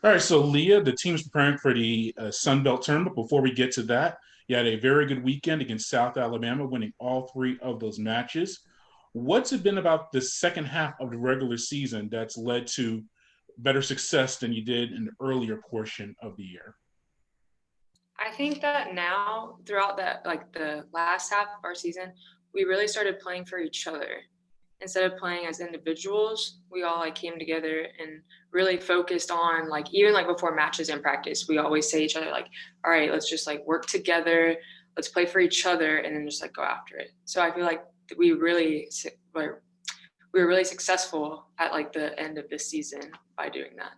All right, so Leah, the team's preparing for the Sun Belt tournament. Before we get to that, you had a very good weekend against South Alabama, winning all three of those matches. What's it been about the second half of the regular season that's led to better success than you did in the earlier portion of the year? I think that now throughout the last half of our season, we really started playing for each other. Instead of playing as individuals, we all came together and really focused on even before matches in practice, we always say to each other all right, let's just work together, let's play for each other and then just go after it. So I feel like we really we were really successful at the end of this season by doing that.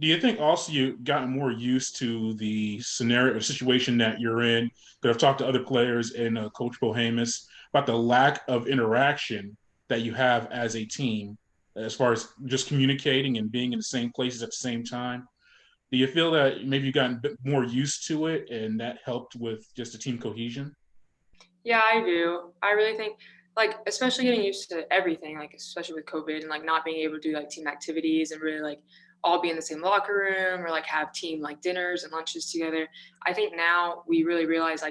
Do you think also you've gotten more used to the scenario or situation that you're in? Because I've talked to other players and Coach Bohemus about the lack of interaction that you have as a team, as far as just communicating and being in the same places at the same time. Do you feel that maybe you've gotten a bit more used to it and that helped with just the team cohesion? Yeah, I do. I really think especially getting used to everything, especially with COVID and not being able to do team activities and really all be in the same locker room or have team dinners and lunches together. I think now we really realize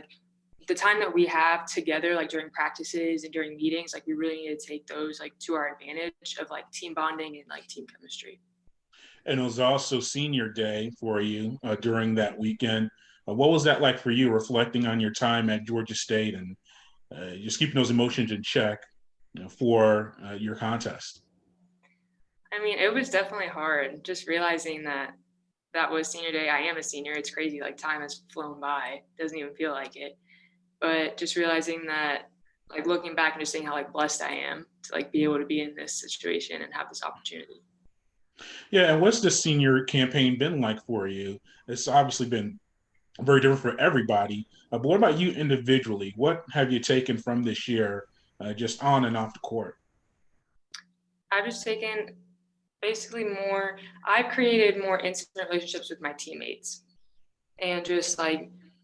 the time that we have together during practices and during meetings, we really need to take those to our advantage of team bonding and team chemistry. And it was also senior day for you during that weekend. What was that like for you, reflecting on your time at Georgia State and just keeping those emotions in check, for your contest? I mean, it was definitely hard just realizing that that was senior day. I am a senior. It's crazy. Time has flown by. It doesn't even feel like it. But just realizing that, looking back and just seeing how blessed I am to be able to be in this situation and have this opportunity. Yeah, and what's the senior campaign been like for you? It's obviously been very different for everybody. But what about you individually? What have you taken from this year, just on and off the court? I've just taken basically more. I've created more intimate relationships with my teammates, and just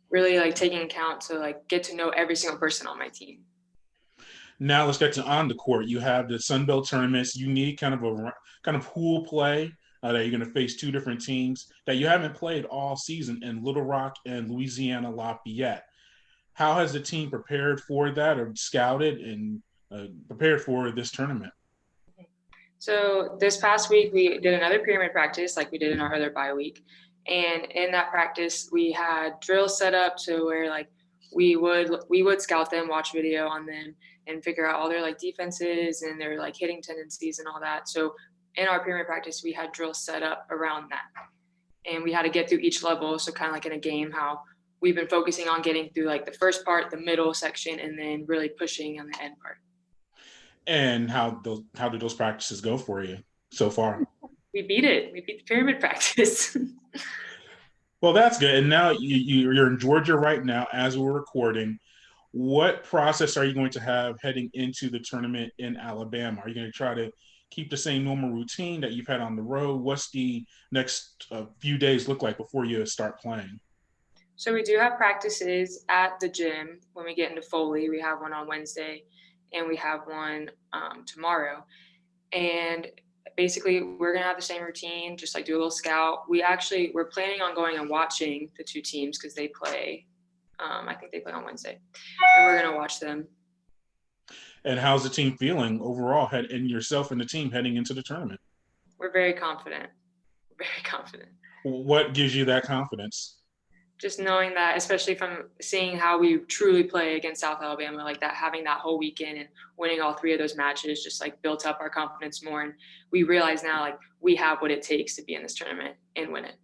really taking account to get to know every single person on my team. Now let's get to on the court. You have the Sun Belt tournaments. You need kind of a kind of pool play that you're going to face two different teams that you haven't played all season in Little Rock and Louisiana Lafayette. How has the team prepared for that, or scouted and prepared for this tournament? So this past week we did another pyramid practice like we did in our other bye week. And in that practice we had drills set up to where we would scout them, watch video on them and figure out all their defenses and their hitting tendencies and all that. So in our pyramid practice we had drills set up around that. And we had to get through each level. So kind of in a game, how we've been focusing on getting through the first part, the middle section, and then really pushing on the end part. And how did those practices go for you so far? We beat it. We beat the pyramid practice. Well, that's good. And now you're in Georgia right now as we're recording. What process are you going to have heading into the tournament in Alabama? Are you going to try to keep the same normal routine that you've had on the road? What's the next few days look like before you start playing? So we do have practices at the gym when we get into Foley. We have one on Wednesday and we have one tomorrow. And basically we're gonna have the same routine, just do a little scout. We're planning on going and watching the two teams because they play. I think they play on Wednesday, and we're gonna watch them. And how's the team feeling overall, and yourself and the team heading into the tournament? We're very confident. Very confident. What gives you that confidence? Just knowing that, especially from seeing how we truly play against South Alabama, that having that whole weekend and winning all three of those matches just built up our confidence more. And we realize now we have what it takes to be in this tournament and win it.